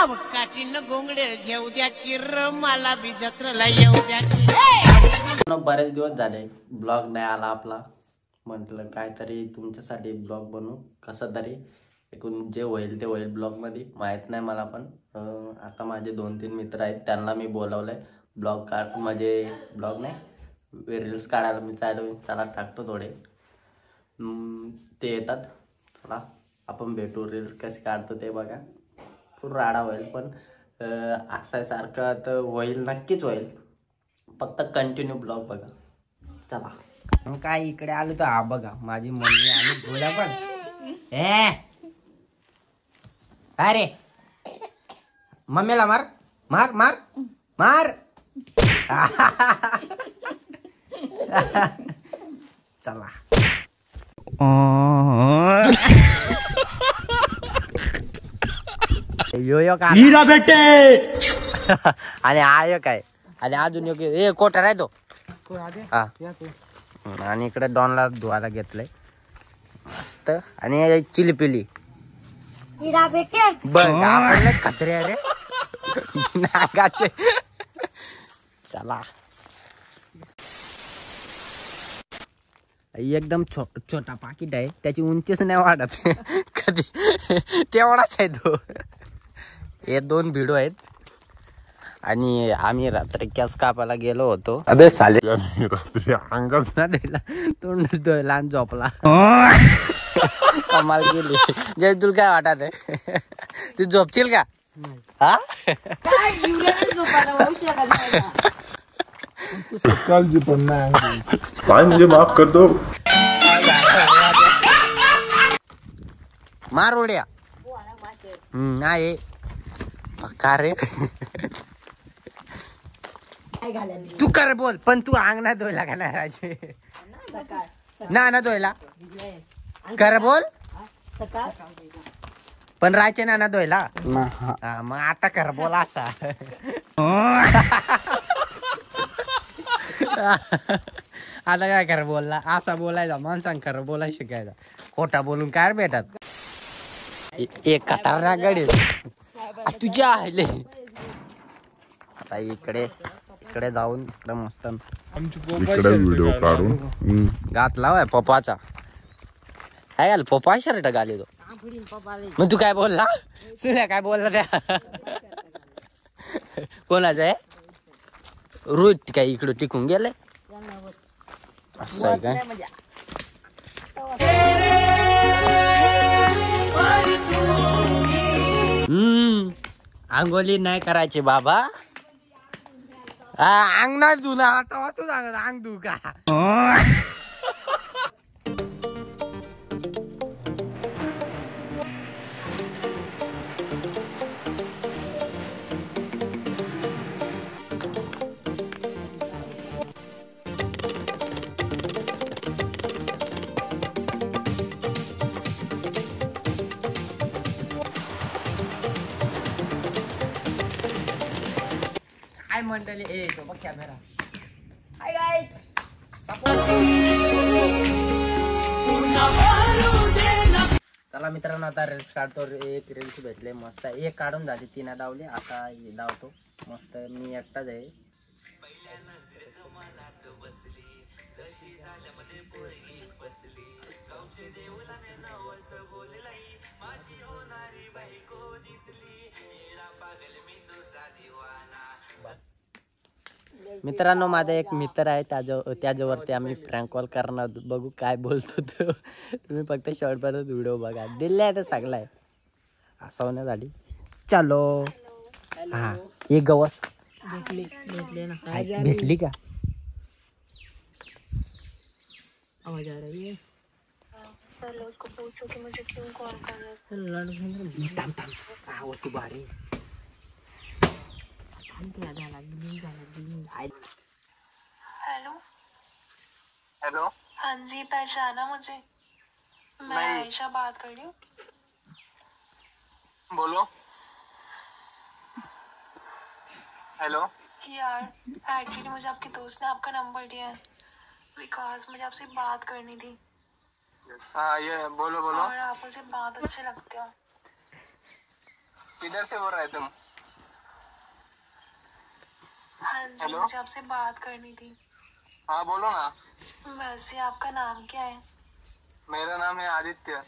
अब काठीनं गोंगडे घेऊ द्या की र मला बी जत्रेला येऊ द्या की. बरेच दिवस झाले ब्लॉग नाही आला आपला. म्हटलं काहीतरी तुमच्यासाठी ब्लॉग बनवू, कसं तरी एकूण जे होईल ते होईल ब्लॉग मध्ये. माहित नाही मला पण. आता माझे 2-3 मित्र आहेत, त्यांना मी बोलावलंय ब्लॉग काढ, म्हणजे ब्लॉग नाही रील्स काढायला. मी चालू इंस्टाला टाकतो थोडे, ते येतात. चला आपण भेटू, रील्स कसे काढतो ते बघा. खूप राडा होईल पण असायसारखं तर होईल, नक्कीच होईल. फक्त कंटिन्यू ब्लॉग बघा. चला मग काय इकडे आलो तर हा बघा माझी मम्मी आणि गोळ्या पण. काय रे, मम्मीला मार मार मार मार. चला यो का हीरा भेटे. आणि आय काय, आणि अजून योग्य कोटा राहतो. हा, आणि इकडे डॉनला धुवायला घेतलंय मस्त. आणि चिली पिली बघ आपण खतरे रे नागाचे. चला एकदम छोटा पाकिट आहे, त्याची उंचीच नाही वाढत कधी, तेवढाच आहे तो. हे 2 भिडो आहेत. आणि आम्ही रात्री केस कापायला गेलो होतो. अबे साले रात्री अंगच ना दिला, तोंडच धुवायला आणि झोपला. कमाल केली. जय तुला काय वाटत आहे, तू झोपशील का? हा काळजी पण नाही काय, म्हणजे माफ कर दो. मार उड्या. नाही पक्का रे. तू कर बोल, पण तू अंगणात धुवायला का नाही राजे? ना धुवायला कर बोल, पण राहायचे ना धुवायला. मग आता कर बोल असा. आता काय कर बोलला, असा बोलायचा माणसां खरं बोलायला शिकायचा. खोटा बोलून काय भेटत. एक खतरनाक गडी तुझ्या आहे. आता इकडे जाऊन इकडे मस्त व्हिडिओ काढून घातला पप्पाचा. काय घाल पप्पा शर्ट घाली तो. मग तू काय बोलला, सुन्या काय बोलला त्या कोणाचं आहे? रोहित काय इकडं टिकून गेले असं आहे काय? आंघोळी नाही करायची बाबा. अंग नाही धु ना, आता तू सांगत अंग धु का? हाय मंडळी, ए तो बघ कॅमेरा. Hi guys. चला मित्रांनो, आता रील्स काढतो. एक रील्स भेटले मस्त. एक काढून झाली, 3 डावली. आता हे धावतो मस्त. मी एकटाच आहे. मित्रांनो, माझा एक मित्र आहे, त्याच्यावरती आम्ही प्रँक कॉल करणार. बघू काय बोलतो तो. तुम्ही फक्त शेवटपर्यंत व्हिडिओ बघा. दिले आहे तर सगळं हसवण्यासाठी. चलो. हा ये गवस भेटले ना. भेटली का? आवाज आ रही है. चलो उसको पूछो कि मुझे क्यों कॉल कर रहा है. आवडती भारी. हेलो हेलो, हाँ जी, पहचाना मुझे? मैं आयशा बात कर रही हूँ. बोलो. हेलो यार, एक्चुअली मुझे आपके दोस्त ने आपका नंबर दिया है, बिकॉज मुझे आपसे बात करनी थी. हाँ ये बोलो बोलो. और आप मुझे बहुत अच्छे लगते हो. किधर से बोल रहे तुम? हाँ जी, मुझे आपसे बात करनी थी। हाँ बोलो ना। वैसे आपका नाम क्या है? मेरा नाम है आदित्य।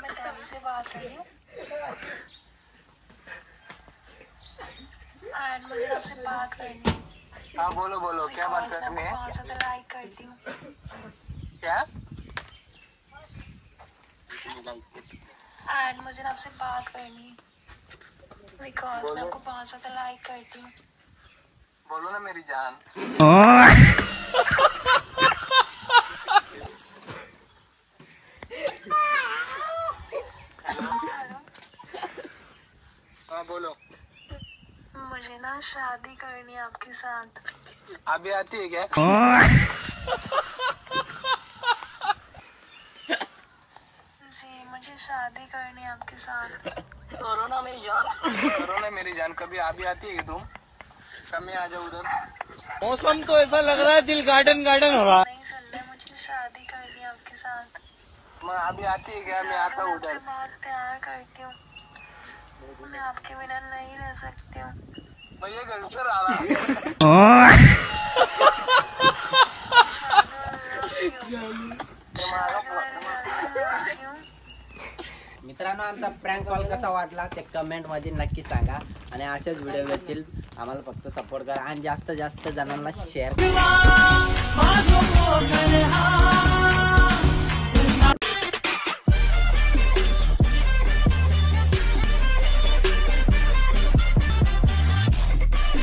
मैं दिल्ली से बात कर रही हूँ और मुझे आपसे बात करनी है। हाँ बोलो बोलो, क्या बात करनी है? बहुत ज्यादा लाइक करती हूँ। क्या? और मुझे आपसे बात करनी है बिकॉज मैं आपको बहुत ज्यादा लाइक करती हूँ। बोलो ना मेरी जान। हाँ बोलो। मुझे ना शादी करनी है आपके साथ। अभी आती है क्या? जी मुझे शादी करनी है आपके साथ। करो ना मेरी जान। कभी अभी आती है कि तुम? कब मैं आ जाऊँ उधर? मौसम तो ऐसा लग रहा है दिल गार्डन गार्डन हो रहा। नहीं सुन रहे, मुझे शादी करनी है आपके साथ। मैं अभी आती है क्या? मैं आता हूँ आपसे उधर। बहुत प्यार करती हूँ, मैं आपके बिना नहीं रह सकती हूँ। मैं ये घर से आ रहा। मित्रांनो, आमचा प्रँक कॉल कसा वाटला ते कमेंट मध्ये नक्की सांगा आणि असेच व्हिडिओ येतील. आम्हाला फक्त सपोर्ट करा आणि जास्त जास्त जणांना शेअर करा.